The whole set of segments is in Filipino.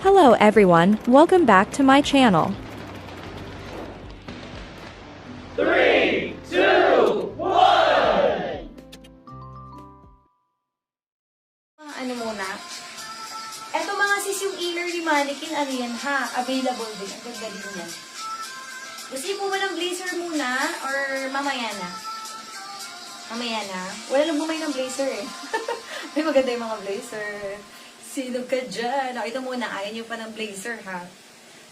Hello everyone, welcome back to my channel. 3, 2, 1! Ano muna? Eto mga sis, yung inner ni mannequin, ano yan ha? Available din. Ang ganda din yan. Gusto niyo po ba ng blazer muna? Or mamaya na? Mamaya na? Wala nang bumay ng blazer eh. May maganda yung mga blazer. Sino ka dyan? Ito muna, ayaw niyo pa ng blazer ha?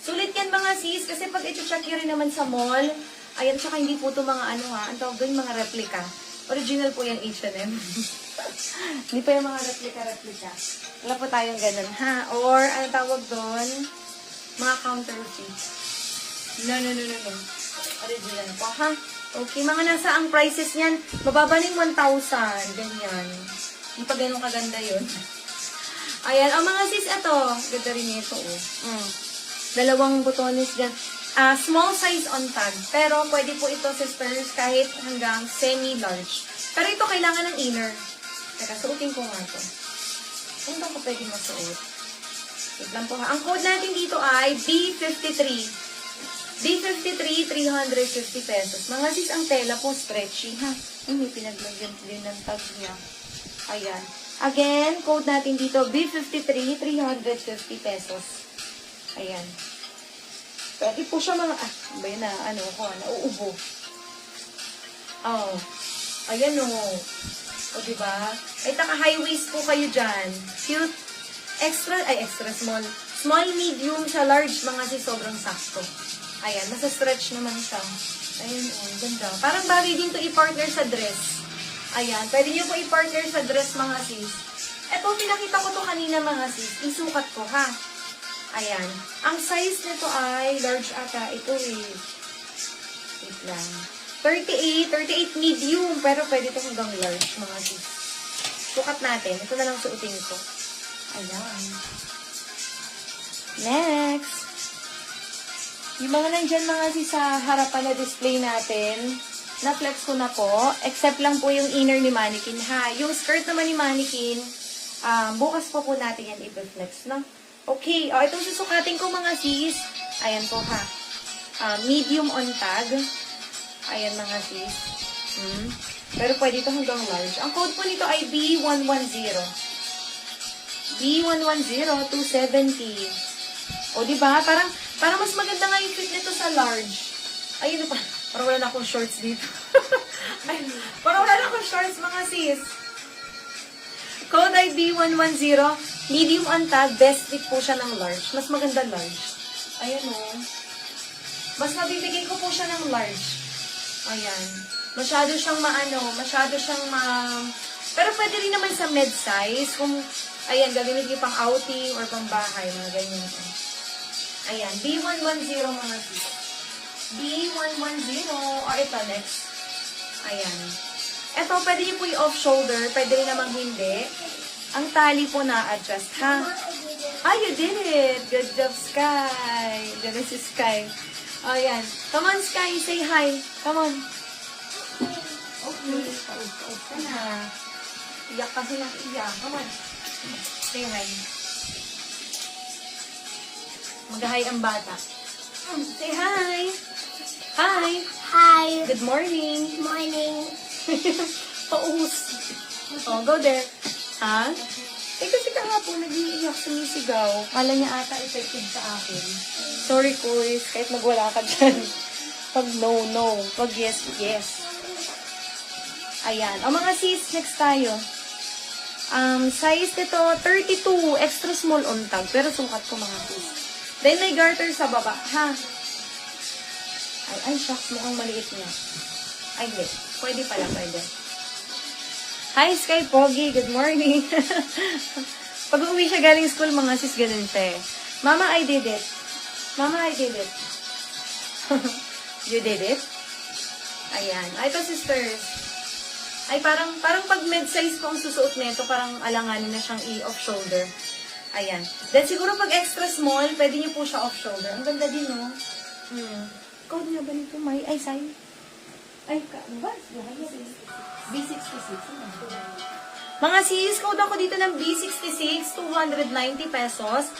Sulit yan mga sis, kasi pag i-check nyo rin naman sa mall, ayan, tsaka hindi po ito mga ano ha, ang tawag doon mga replica. Original po yung H&M. Hindi pa yung mga replica. Wala po tayong ganun, ha? Or, ano tawag doon? Mga counterfeit. No. Original po, ha? Okay, mga nasa ang prices niyan, mababa na yung 1,000. Ganyan. Hindi pa ganun kaganda yun. Ayan, ang mga sis, ito. Ganda rin ito, oh. Dalawang butones dyan. Small size on tag. Pero, pwede po ito, sisters, kahit hanggang semi-large. Pero ito, kailangan ng inner. Teka, suotin ko nga ito. Kung ba ko pwede masuot? Wait lang po ha. Ang code natin dito ay B53. B53, 350 pesos. Mga sis, ang tela po, stretchy ha. Ay, may pinaglagyan din ng tag niya. Ayan. Again, code natin dito, B53, 350 pesos. Ayan. Pwede po siya mga, ba yun na, ano ko, nauubo. Oh. Ayan o. O, diba? Ay, taka-high waist po kayo dyan. Cute. Extra small. Small, medium, sa large, mga sis, sobrang sakto. Ayan, nasa stretch naman siya. Ayan o, ganda. Parang bagay din to i-partner sa dress. Ayan, pwede nyo po i-partner sa dress, mga sis. Eto, pinakita ko to kanina, mga sis. Isukat ko, ha? Ayan. Ang size nito ay large ata. Ito eh. Wait lang. 38 medium. Pero pwede ito hanggang large, mga sis. Sukat natin. Ito na lang suotin ko. Ayan. Next. Yung mga nandyan, mga sis, sa harapan na display natin, na-flex ko na po. Except lang po yung inner ni mannequin, ha? Yung skirt naman ni mannequin, bukas po natin yan i-flex, no? Okay, itong susukatin ko mga sis. Ayan po ha. Medium on tag. Ayan mga sis. Pero pwede ito hanggang large. Ang code po nito ay B110. B110, 270. O diba? Parang mas maganda nga yung fit nito sa large. Ayun pa. Parang wala na akong shorts dito. Ay, parang wala na akong shorts mga sis. Code ay B110. Medium on tag, best fit po siya ng large. Mas maganda large. Ayan o. Mas mabibigay ko po siya ng large. Ayan. Masyado siyang Pero pwede rin naman sa med size. Kung, ayan, gagamit niyo pang outing or pang bahay. Mga ganyan. Ayan. B110 mga sis. B110. O ito, next. Ayan. Ito, pwede niyo po i-off shoulder. Pwede rin namang hindi. Ang tali po na-adjust, ha? You did it! Good job, Sky! Ganun si Sky. Oh, yan. Come on, Sky. Say hi. Come on. Okay. Paup ka na. Iyak kasi ng iyak. Come on. Say hi. Mag-hi ang bata. Say hi. Hi. Hi. Good morning. Morning. Paus. Oh, go there. Ha? Kasi kahapon, nag-iiyak, sumisigaw. Kala niya ata effective sa akin. Sorry, Kuis. Kahit magwala ka dyan. Pag no. Pag yes. Ayan. O mga sis, next tayo. Size nito, 32. Extra small on tag. Pero sukat ko mga sis. Then may garter sa baba. Ha? Ay, shucks. Mukhang maliit niya. Ay, hindi. Pwede pala, pwede. Hi, Sky Pogi. Good morning. Pag uwi siya galing school, mga sis, ganun siya eh. Mama, I did it. Mama, I did it. You did it? Ayan. Ito, sisters. Ay, parang pag med-size po ang susuot nito, parang alanganin na siyang i-off shoulder. Ayan. Then, siguro pag extra small, pwede niyo po siya off shoulder. Ang ganda din, no? Code nga ba nito? Ay, say. Ay, ba? B66. Mga sis, code ako dito ng B66, 290 pesos.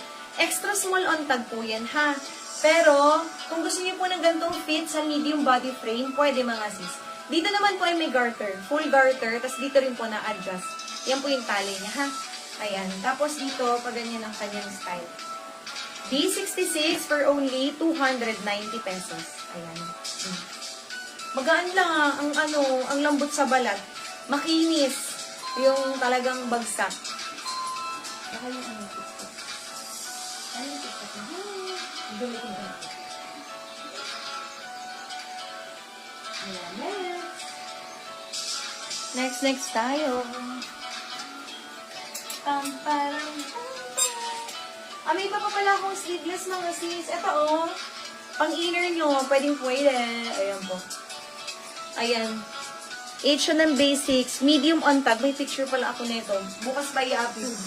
Extra small on tag po yan, ha? Pero, kung gusto niyo po ng ganitong fit sa medium body frame, pwede mga sis. Dito naman po ay may garter. Full garter, tapos dito rin po na-adjust. Yan po yung tali niya, ha? Ayan. Tapos dito, pag ganyan ang kanyang style. B66 for only 290 pesos. Ayan. Magaan lang, ang lambot sa balat. Makinis. Yung talagang bagsak. Baka yung ano, TikTok. Ano yung TikTok na? Gamitin ko na. Ayan, next tayo. Parang. May iba pa pala akong sleeveless mga sis. Ito oh. Pang inner nyo, pwede. Ayan po. Ayan. H&M Basics, medium on tag. May picture pala ako nito. Bukas pa i-upload.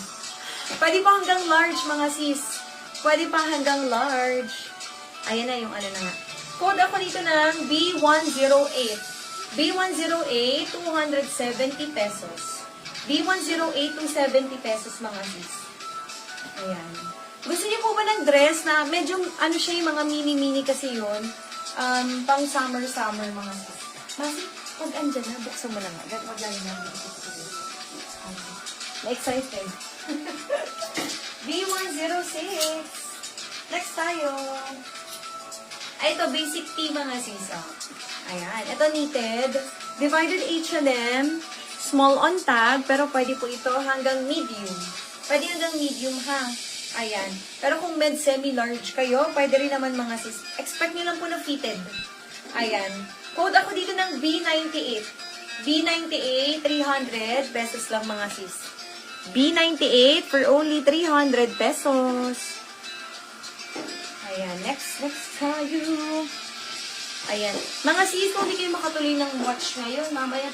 Pwede pa hanggang large mga sis. Pwede pa hanggang large. Ayan na yung ano na nga. Code ako dito ng B108. B108, 270 pesos. B108, 270 pesos mga sis. Ayan. Gusto niyo po ba ng dress na medyo, ano siya yung mga mini-mini kasi yun? Pang summer mga sis. Masi, pag andyan na, buksan mo na nga. Wag lang na. Na-excited. B106. Next tayo. Ay, ito, basic tee mga sis. Oh. Ayan. Ito, knitted. Divided H&M. Small on tag, pero pwede po ito hanggang medium. Pwede hanggang medium, ha? Ayan. Pero kung med semi-large kayo, pwede rin naman mga sis. Expect nyo lang po na fitted. Ayan. Code ako dito ng B98. B98, 300 pesos lang mga sis. B98 for only 300 pesos. Ayan. Next tayo. Ayan. Mga sis, kung hindi kayo makatuloy ng watch ngayon, mamaya